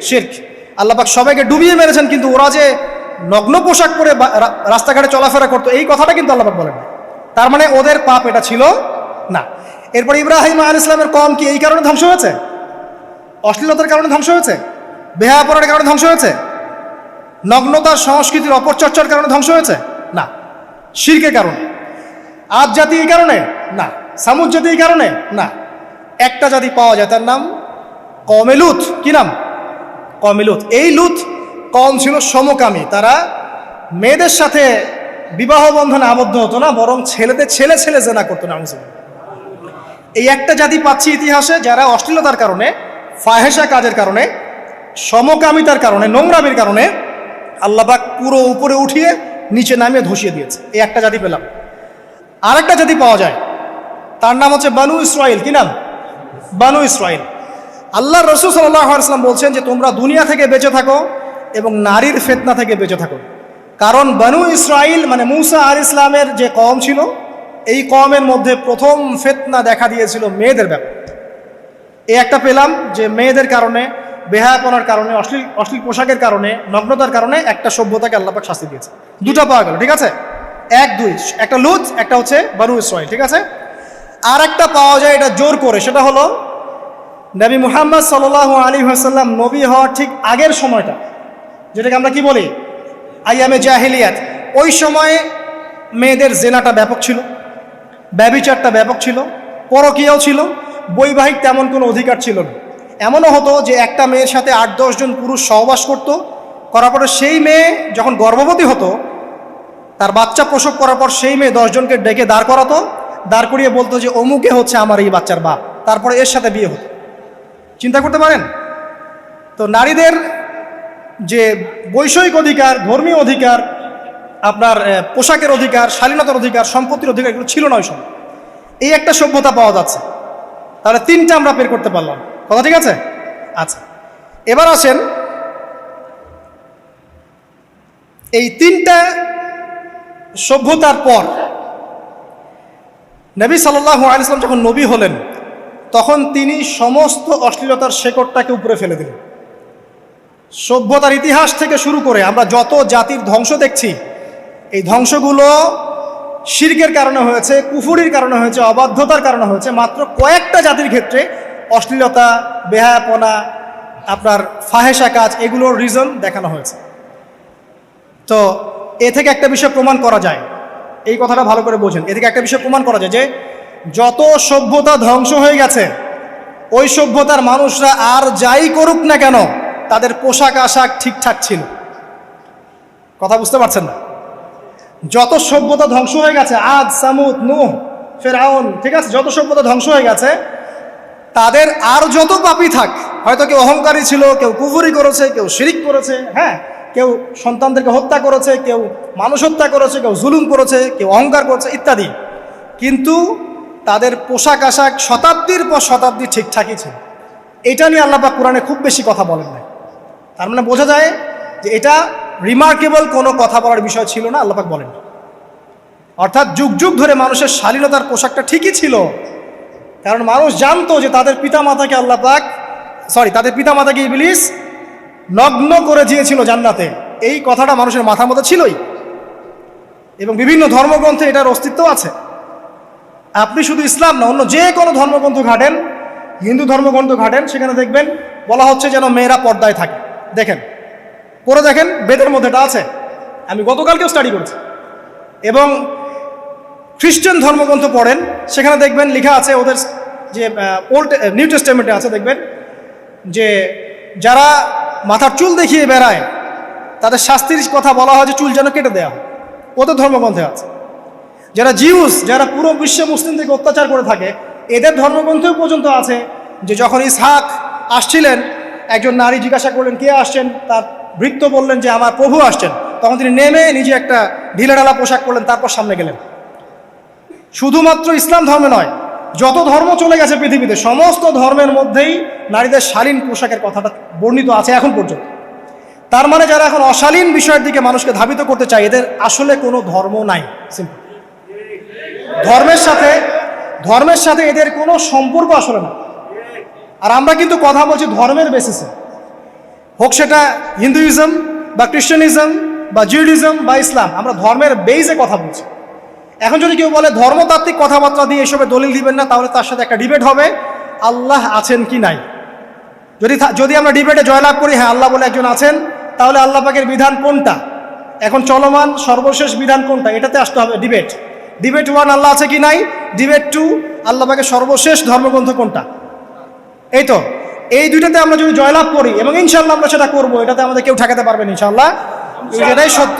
শিরক। আল্লাহ পাক সবাইকে ডুবিয়ে মেরেছেন, কিন্তু ওরা যে নগ্ন পোশাক পরে রাস্তাঘাটে চলাফেরা করতো এই কথাটা কিন্তু আল্লাহ পাক বলেন। তার মানে ওদের পাপ এটা ছিল না। এরপর ইব্রাহিম আলাইহিস সালামের কওম কি এই কারণে ধ্বংস হয়েছে? অশ্লীলতার কারণে ধ্বংস হয়েছে? বেহায়াপনার কারণে ধ্বংস হয়েছে? নগ্নতার সংস্কৃতির অপচর্চার কারণে ধ্বংস হয়েছে? না। শিরকের কারণে। আদ জাতি এই কারণে? না। সামুদ জাতি এই কারণে? না। একটা জাতি পাওয়া যায়, তার নাম কওমে লূত। কি নাম? কওমে লূত। এই লূত কওম ছিল সমকামী। তারা মেয়েদের সাথে বিবাহ বন্ধনে আবদ্ধ হতো না, বরং ছেলেদের ছেলে ছেলে জেনা করতো না। এই একটা জাতি পাচ্ছি ইতিহাসে, যারা অশ্লীলতার কারণে, ফাহেসা কাজের কারণে, সমকামিতার কারণে, নোংরামির কারণে আল্লাহ পাক পুরো উপরে উঠিয়ে নিচে নামিয়ে ধসিয়ে দিয়েছে। এই একটা জাতি পেলাম। আরেকটা জাতি পাওয়া যায়, তার নাম হচ্ছে বানু ইসরাইল। কি নাম? বানু ইসরাইল। আল্লাহ রসুল সাল্লাল্লাহু আলাইহি ওয়াসাল্লাম বলছেন যে তোমরা দুনিয়া থেকে বেঁচে থাকো এবং নারীর ফিতনা থেকে বেঁচে থাকো। কারণ বানু ইসরাইল মানে মূসা আলাইহিস সালামের যে কওম ছিল, এই কওমের মধ্যে প্রথম ফিতনা দেখা দিয়েছিল মেয়েদের ব্যাপারে। এই একটা পেলাম যে মেয়েদের কারণে, বেহায়াপনার কারণে, অশ্লীল পোশাকের কারণে, নগ্নতার কারণে একটা সভ্যতাকে আল্লাহ পাক শাস্তি দিয়েছে। দুটো পাওয়া গেল, ঠিক আছে? এক দুই, একটা লূত, একটা হচ্ছে বানু ইসরাইল, ঠিক আছে? আর একটা পাওয়া যায় এটা জোর করে, সেটা হলো নবী মুহাম্মদ সাল্লাল্লাহু আলাইহি ওয়াসাল্লাম নবী হওয়ার ঠিক আগের সময়টা, যেটাকে আমরা কি বলি আইয়ামে জাহিলিয়াত। ওই সময়ে মেয়েদের জেনাটা ব্যাপক ছিল, ব্যভিচারটা ব্যাপক ছিল, পরকীয়াও ছিল, বৈবাহিক তেমন কোনো অধিকার ছিল না। এমনও হতো যে একটা মেয়ের সাথে 8-10 জন পুরুষ সহবাস করতো, করার পরে সেই মেয়ে যখন গর্ভবতী হতো, তার বাচ্চা প্রসব করার পর সেই মেয়ে 10 জনকে ডেকে দাঁড় করাতো, দাঁড় করিয়ে বলতো যে অমুকে হচ্ছে আমার এই বাচ্চার বাপ, তারপরে এর সাথে বিয়ে হতো। চিন্তা করতে পারেন তো? নারীদের যে বৈষয়িক অধিকার, ধর্মীয় অধিকার, আপনার পোশাকের অধিকার, শালীনতার অধিকার, সম্পত্তির অধিকার, এগুলো ছিল না ওই সময়। এই একটা সভ্যতা পাওয়া যাচ্ছে। তাহলে তিনটা আমরা বের করতে পারলাম, কথা ঠিক আছে? আচ্ছা, এবার আসেন এই তিনটা সভ্যতার পর নবী সাল্লাল্লাহু আলাইহি ওয়াসাল্লাম যখন নবী হলেন, তখন তিনি সমস্ত অশ্লীলতার শেকড়টাকে উপরে ফেলে দিলেন। সভ্যতার ইতিহাস থেকে শুরু করে আমরা যত জাতির ধ্বংস দেখছি, এই ধ্বংসগুলো শিরকের কারণে হয়েছে, কুফরির কারণে হয়েছে, অবাধ্যতার কারণে হয়েছে। মাত্র কয়েকটা জাতির ক্ষেত্রে অশ্লীলতা, বেহায়াপনা, আপনার ফাহেসা কাজ, এগুলোর রিজন দেখানো হয়েছে। তো এ থেকে একটা বিষয় প্রমাণ করা যায়, এই কথাটা ভালো করে বোঝেন। এ থেকে একটা বিষয় প্রমাণ করা যায় যে যত সভ্যতা ধ্বংস হয়ে গেছে, ওই সভ্যতার মানুষরা আর যাই করুক না কেন, তাদের পোশাক আশাক ঠিকঠাক ছিল। কথা বুঝতে পারছেন না? যত সভ্যতা ধ্বংস হয়ে গেছে, আদ, সামুদ, নূহ, ফেরাউন, ঠিক আছে, যত সভ্যতা ধ্বংস হয়ে গেছে, তাদের আর যত পাপী থাক, হয়তো কেউ অহংকারী ছিল, কেউ কুফরি করেছে, কেউ শিরিক করেছে, হ্যাঁ, কেউ সন্তানদেরকে হত্যা করেছে, কেউ মানুষ হত্যা করেছে, কেউ জুলুম করেছে, কেউ অহংকার করেছে ইত্যাদি, কিন্তু তাদের পোশাক আশাক শতাব্দীর পর শতাব্দী ঠিকঠাকই ছিল। এটা নিয়ে আল্লাহ পাক কোরআনে খুব বেশি কথা বলেন না। তার মানে বোঝা যায় যে এটা রিমার্কেবল কোনো কথা বলার বিষয় ছিল না, আল্লাহ পাক বলেন। অর্থাৎ যুগ যুগ ধরে মানুষের শালীনতার পোশাকটা ঠিকই ছিল, কারণ মানুষ জানতো যে তাদের পিতামাতাকে আল্লাহ পাক, তাদের পিতামাতাকে ইবলিস নগ্ন করে দিয়েছিল জান্নাতে। এই কথাটা মানুষের মাথার মধ্যে ছিলই, এবং বিভিন্ন ধর্মগ্রন্থে এটার অস্তিত্ব আছে। আপনি শুধু ইসলাম না, অন্য যে কোনো ধর্মগ্রন্থ ঘাটেন, হিন্দু ধর্মগ্রন্থ ঘাটেন, সেখানে দেখবেন বলা হচ্ছে যেন মেয়েরা পর্দায় থাকে। দেখেন, পরে দেখেন, বেদের মধ্যে এটা আছে। আমি গতকালকেও স্টাডি করেছি। এবং খ্রিস্টান ধর্মগ্রন্থ পড়েন, সেখানে দেখবেন লেখা আছে, ওদের যে ওল্ড নিউ টেস্টামেন্টে আছে, দেখবেন যে যারা মাথার চুল দেখিয়ে বেড়ায়, তাদের শাস্তির কথা বলা হয় যে চুল যেন কেটে দেওয়া হয়, ওদের ধর্মগ্রন্থে আছে। যারা জিউস, যারা পুরো বিশ্বে মুসলিমদেরকে অত্যাচার করে থাকে, এদের ধর্মগ্রন্থেও পর্যন্ত আছে যে যখন ইসহাক আসছিলেন, একজন নারী জিজ্ঞাসা করলেন কে আসছেন, তার ভৃত্য বললেন যে আমার প্রভু আসছেন। তখন তিনি নেমে নিজে একটা ঢিলেঢালা পোশাক পরলেন, তারপর সামনে গেলেন। শুধুমাত্র ইসলাম ধর্মে নয়, যত ধর্ম চলে গেছে পৃথিবীতে, সমস্ত ধর্মের মধ্যেই নারীদের শালীন পোশাকের কথাটা বর্ণিত আছে এখন পর্যন্ত। তার মানে যারা এখন অশালীন বিষয়ের দিকে মানুষকে ধাবিত করতে চায়, এদের আসলে কোনো ধর্ম নাই, সিম্পল। ধর্মের সাথে এদের কোনো সম্পর্ক আসলে না। আর আমরা কিন্তু কথা বলছি ধর্মের বেসিসে, হোক সেটা হিন্দুইজম বা খ্রিস্টানিজম বা জিউডিজম বা ইসলাম, আমরা ধর্মের বেইজে কথা বলছি। এখন যদি কেউ বলে ধর্মতাত্ত্বিক কথাবার্তা দিয়ে এসবে দলিল দিবেন না, তাহলে তার সাথে একটা ডিবেট হবে আল্লাহ আছেন কি নাই। যদি আমরা ডিবেটে জয়লাভ করি হ্যাঁ আল্লাহ বলে একজন আছেন, তাহলে আল্লাহ পাকের বিধান কোনটা, এখন চলমান সর্বশেষ বিধান কোনটা, এটাতে আসতে হবে ডিবেট 1 আল্লাহ আছে কি নাই, ডিবেট 2 আল্লাহ পাকের সর্বশেষ ধর্মগ্রন্থ কোনটা। এই তো এই দুইটাতে আমরা যদি জয়লাভ করি, এবং ইনশাল্লাহ আমরা সেটা করবো, এটাতে আমাদের কেউ ঠেকাতে পারবেন ইনশাল্লাহ, এটাই সত্য,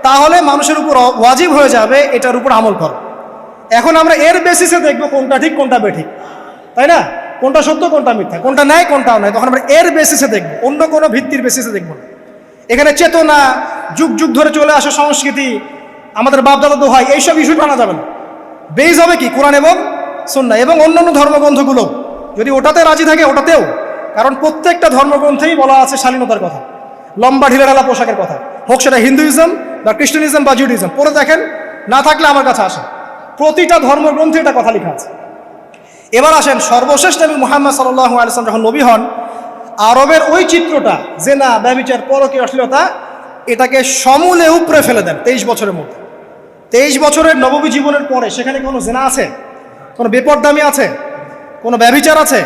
তাহলে মানুষের উপর ওয়াজিব হয়ে যাবে এটার উপর আমল করা। এখন আমরা এর বেসিসে দেখবো কোনটা ঠিক কোনটা বেঠিক, তাই না, কোনটা সত্য কোনটা মিথ্যা, কোনটা ন্যায় কোনটা অন্যায়, তখন আমরা এর বেসিসে দেখবো, অন্য কোনো ভিত্তির বেসিসে দেখবো না। এখানে চেতনা, যুগ যুগ ধরে চলে আসা সংস্কৃতি, আমাদের বাপদাদা দোহাই, এইসব ইস্যু আনা যাবে না। বেস হবে কি কোরআন এবং সুন্নাহ, এবং অন্যান্য ধর্মগ্রন্থগুলো যদি ওটাতে রাজি থাকে ওটাতেও, কারণ প্রত্যেকটা ধর্মগ্রন্থেই বলা আছে শালীনতার কথা, লম্বা ঢিলেঢালা পোশাকের কথা, হোক সেটা হিন্দুইজম বা খ্রিস্টানিজম বা জুডিজম, পড়ে দেখেন, না থাকলে আমার কাছে আসেন, প্রতিটা ধর্মগ্রন্থে এটা কথা লেখা আছে। এবার আসেন সর্বশেষ নবী মুহাম্মদ সাল্লাল্লাহু আলাইহি ওয়াসাল্লাম যখন নবী হন, আরবের ওই চিত্রটা জেনা, ব্যভিচার, পরকীয়া, অশ্লীলতা, এটাকে সমূলে উপড়ে ফেলে দেন 23 বছরের মধ্যে। 23 বছরের নববী জীবনের পরে সেখানে কোনো জেনা আছে, কোনো বেপরদামি আছে, কোনো ব্যভিচার আছে,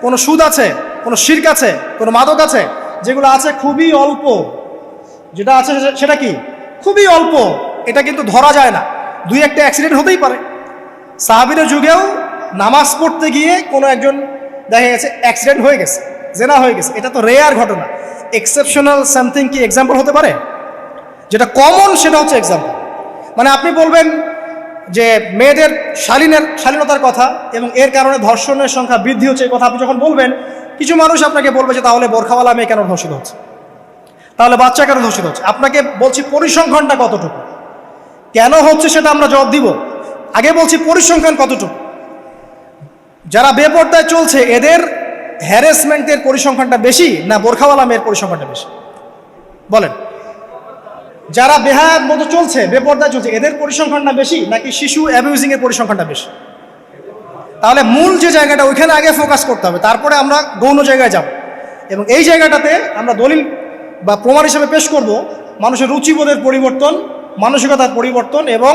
কোনো সুদ আছে, কোনো শিরক আছে, কোনো মাদক আছে, যেগুলো আছে খুবই অল্প, যেটা আছে সেটা কি খুবই অল্প, এটা কিন্তু ধরা যায় না, 2-1টা অ্যাক্সিডেন্ট হতেই পারে। সাহাবীদের যুগেও নামাজ পড়তে গিয়ে কোনো একজন দেখা গেছে অ্যাক্সিডেন্ট হয়ে গেছে, জেনা হয়ে গেছে, এটা তো রেয়ার ঘটনা। এক্সেপশনাল সামথিং কি এক্সাম্পল হতে পারে? যেটা কমন সেটা হচ্ছে এক্সাম্পল। মানে আপনি বলবেন যে মেয়েদের শালীনতার কথা এবং এর কারণে ধর্ষণের সংখ্যা বৃদ্ধি হচ্ছে, এই কথা আপনি যখন বলবেন, কিছু মানুষ আপনাকে বলবে যে তাহলে বোরখাওয়ালা মেয়ে কেন ধর্ষিত হচ্ছে, তাহলে বাচ্চা কেন ধর্ষিত হচ্ছে। আপনাকে বলছি পরিসংখ্যানটা কতটুকু, কেন হচ্ছে সেটা আমরা জবাব দিব, আগে বলছি পরিসংখ্যান কতটুকু। যারা বেপর্দায় চলছে এদের হ্যারাসমেন্টের পরিসংখ্যানটা বেশি না বোরখাওয়ালা মেয়ের পরিসংখ্যানটা বেশি? বলেন, যারা বেহায়ার মতো চলছে, বেপর্দায় চলছে, এদের পরিসংখ্যানটা বেশি নাকি শিশু অ্যাবিউজিং এর পরিসংখ্যানটা বেশি? তাহলে মূল যে জায়গাটা ওইখানে আগে ফোকাস করতে হবে, তারপরে আমরা গৌণ জায়গায় যাব। এবং এই জায়গাটাতে আমরা দলিল বা প্রমাণ হিসেবে পেশ করব মানুষের রুচিবোধের পরিবর্তন, মানসিকতার পরিবর্তন এবং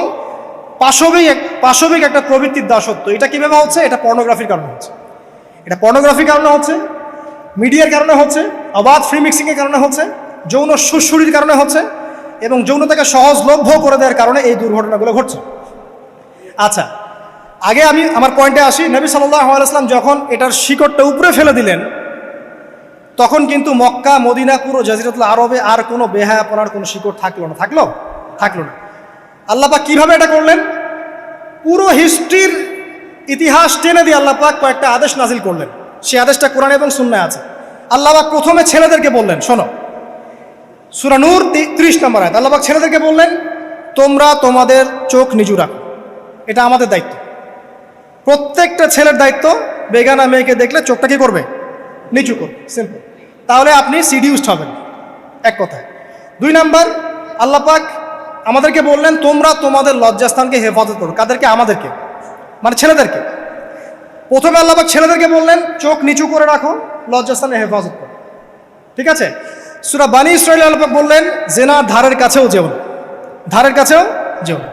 পাশবিক একটা প্রবৃত্তির দাসত্ব। এটা কীভাবে হচ্ছে? এটা পর্নোগ্রাফির কারণে হচ্ছে, এটা পর্নোগ্রাফির কারণে হচ্ছে, মিডিয়ার কারণে হচ্ছে, অবাধ ফ্রি মিক্সিংয়ের কারণে হচ্ছে, যৌন সুশ্রুতির কারণে হচ্ছে, এবং যৌনতাকে সহজলভ্য করে দেওয়ার কারণে এই দুর্ঘটনাগুলো ঘটছে। আচ্ছা, আগে আমি আমার পয়েন্টে আসি। নবী সাল্লাল্লাহু আলাইহি ওয়াসাল্লাম যখন এটার শিকড়টা উপরে ফেলে দিলেন, তখন কিন্তু মক্কা, মদিনা, পুরো জাজিরাতুল আরবে আর কোনো বেহায়াপনার কোনো শিকড় থাকলো না। আল্লাহ পাক কীভাবে এটা করলেন? পুরো হিস্ট্রির ইতিহাস টেনে দিয়ে আল্লাহ পাক কয়েকটা আদেশ নাজিল করলেন। সেই আদেশটা কোরআন এবং সুন্নাহে আছে। আল্লাহ পাক প্রথমে ছেলেদেরকে বললেন, শোনো, সূরা নূর 30 নম্বর আয়াত, আল্লাহ পাক ছেলেদেরকে বললেন, তোমরা তোমাদের চোখ নিচু রাখো, এটা আমাদের দায়িত্ব। প্রত্যেকটা ছেলের দায়িত্ব, বেগানা মেয়েকে দেখলে চোখটা কি করবে? নিচু করবে, সিম্পল। তাহলে আপনি সিডিউসড হবেন, এক কথায়। 2 নাম্বার, আল্লাহ পাক আমাদেরকে বললেন, তোমরা তোমাদের লজ্জাস্থানকে হেফাজত করো। কাদেরকে? আমাদেরকে, মানে ছেলেদেরকে। প্রথমে আল্লাহ পাক ছেলেদেরকে বললেন চোখ নিচু করে রাখো, লজ্জাস্থানে হেফাজত করো, ঠিক আছে। সূরা বানী ইসরাঈল আল্লাহ পাক বললেন জেনার ধারের কাছেও যেও না।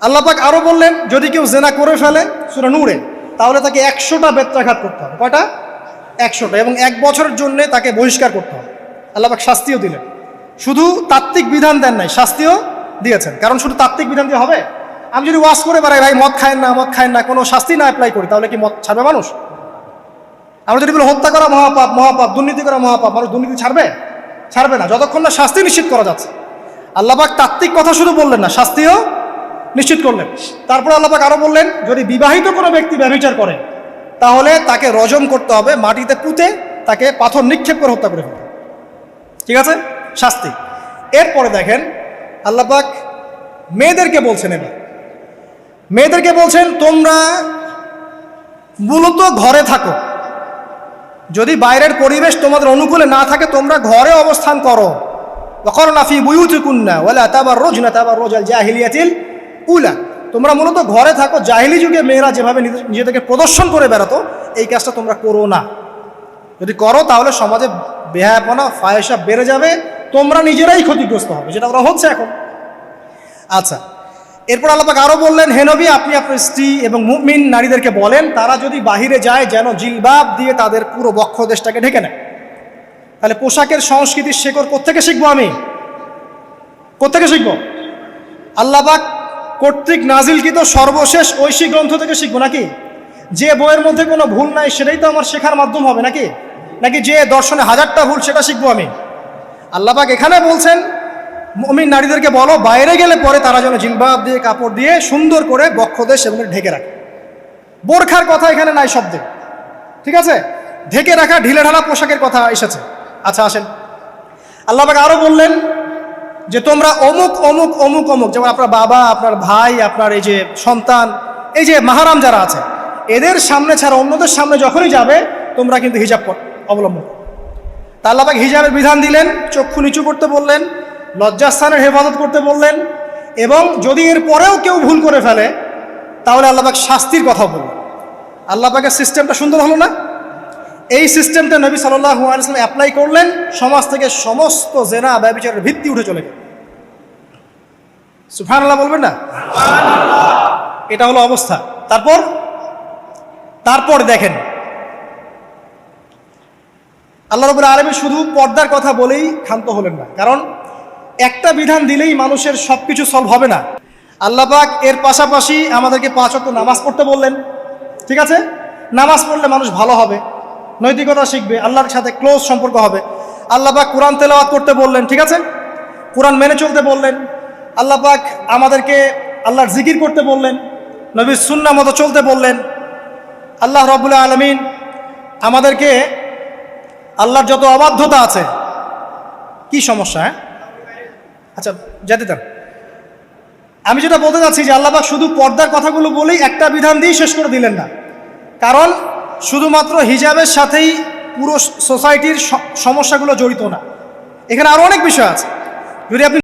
আল্লাহ পাক আরো বললেন যদি কেউ জেনা করে ফেলে, সূরা নূরে, তাহলে তাকে 100টা বেত্রাঘাত করতে হবে। কয়টা? 100টা, এবং 1 বছরের জন্য তাকে বহিষ্কার করতে হবে। আল্লাহ পাক শাস্তিও দিলেন, শুধু তাত্ত্বিক বিধান দেন নাই, শাস্তিও দিয়েছেন। কারণ শুধু তাত্ত্বিক বিধান দিয়ে হবে? আমি যদি ওয়াজ করে বেড়াই, ভাই মদ খায়েন না, কোনো শাস্তি না অ্যাপ্লাই করি, তাহলে কি মদ ছাড়বে মানুষ? আমরা যদি বলি হত্যা করা মহাপাপ, দুর্নীতি করা মহাপাপ, মানুষ দুর্নীতি ছাড়বে না যতক্ষণ না শাস্তি নিশ্চিত করা যাচ্ছে। আল্লাহ পাক তাত্ত্বিক কথা শুধু বললেন না, শাস্তিও নিশ্চিত করলেন। তারপর আল্লাহ পাক আরো বললেন, যদি বিবাহিত কোনো ব্যক্তি ব্যভিচার করে, তাহলে তাকে রজম করতে হবে, মাটিতে পুঁতে তাকে পাথর নিক্ষেপ করে হত্যা করে ফেলতে, ঠিক আছে, শাস্তি। এরপরে দেখেন আল্লাহ পাক মেয়েদেরকে বলছেন, মেয়েদেরকে বলছেন তোমরা মূলত ঘরে থাকো, যদি বাইরের পরিবেশ তোমাদের অনুকূলে না থাকে তোমরা ঘরে অবস্থান করো। ওয়াকরনা ফি বুয়ুতিকুন্না ওয়ালা তাবাররুজনা তাবাররুজাল জাহিলিয়াতিল উলা, তোমরা মূলত ঘরে থাকো, জাহিলি যুগে মেয়েরা যেভাবে নিজেদেরকে প্রদর্শন করে বেড়াতো এই কাজটা তোমরা করো না। যদি করো তাহলে সমাজে বেহায়াপনা ফায়সা বেড়ে যাবে, তোমরা নিজেরাই ক্ষতিগ্রস্ত হবে, যেটা ওরা হচ্ছে এখন। আচ্ছা, এরপর আল্লাহ পাক আরো বললেন, হে নবী আপনি আপনার স্ত্রী এবং মুমিন নারীদেরকে বলেন তারা যদি বাহিরে যায় যেন জিলবাব দিয়ে তাদের পুরো বক্ষ দেশটাকে ঢেকে নেয়। তাহলে পোশাকের সংস্কৃতির শেকড় কোত্থেকে শিখবো? আমি কোত্থেকে শিখবো? আল্লাহ পাক কর্তৃক নাজিলকৃত সর্বশেষ ঐশী গ্রন্থ থেকে শিখবো নাকি? যে বইয়ের মধ্যে কোনো ভুল নাই সেটাই তো আমার শেখার মাধ্যম হবে নাকি? নাকি যে দর্শনে হাজারটা ভুল সেটা শিখবো আমি? আল্লাহ পাক এখানে বলছেন মুমিন নারীদেরকে বলো বাইরে গেলে পরে তারা যেন জিলবাব দিয়ে কাপড় দিয়ে সুন্দর করে বক্ষদেশ এবং ঢেকে রাখে। বোরখার কথা এখানে নাই শব্দে, ঠিক আছে? ঢেকে রাখা ঢিলে ঢালা পোশাকের কথা এসেছে। আচ্ছা আসেন, আল্লাহ পাক আরো বললেন যে তোমরা অমুক অমুক অমুক অমুক, যেমন আপনার বাবা, আপনার ভাই, আপনার এই যে সন্তান, এই যে মাহারাম যারা আছে এদের সামনে ছাড়া অন্যদের সামনে যখনই যাবে তোমরা কিন্তু হিজাব অবলম্বন। তা আল্লাহ পাক হিজাবের বিধান দিলেন, চক্ষু নিচু করতে বললেন, লজ্জাস্থানের হেফাজত করতে বললেন, এবং যদি এর পরেও কেউ ভুল করে ফেলে তাহলে আল্লাহ পাক শাস্তির কথা বললেন। আল্লাহ পাকের সিস্টেমটা সুন্দর হলো না? এই সিস্টেমটা নবী সাল্লাল্লাহু আলাইহি ওয়াসাল্লাম অ্যাপ্লাই করলেন, সমাজ থেকে সমস্ত জেনা ব্যভিচারের ভিত্তি উঠে চলে গেল। সুবহানাল্লাহ বলবেন না? এটা হলো অবস্থা। তারপর দেখেন আল্লাহ রাব্বুল আলামিন শুধু পর্দার কথা বলেই ক্ষান্ত হলেন না, কারণ একটা বিধান দিলেই মানুষের সবকিছু সলভ হবে না। আল্লাহ পাক এর পাশাপাশি আমাদেরকে 5 ওয়াক্ত নামাজ পড়তে বললেন, ঠিক আছে? নামাজ পড়লে মানুষ ভালো হবে, নৈতিকতা শিখবে, আল্লাহর সাথে ক্লোজ সম্পর্ক হবে। আল্লাহ পাক কোরআন তেলাওয়াত করতে বললেন, ঠিক আছে? কোরআন মেনে চলতে বললেন। আল্লাহ পাক আমাদেরকে আল্লাহর জিকির করতে বললেন, নবীর সুন্নাহ মতো চলতে বললেন। আল্লাহ রাব্বুল আলামিন আমাদেরকে আল্লাহর যত অবাধ্যতা আছে, কি সমস্যা? হ্যাঁ আচ্ছা যেতে দেন। আমি যেটা বলতে চাচ্ছি যে আল্লাহ পাক শুধু পর্দার কথাগুলো বলেই একটা বিধান দিয়ে শেষ করে দিলেন না, কারণ শুধুমাত্র হিজাবের সাথেই পুরো সোসাইটির সমস্যাগুলো জড়িত না, এখানে আরো অনেক বিষয় আছে। যদি আপনি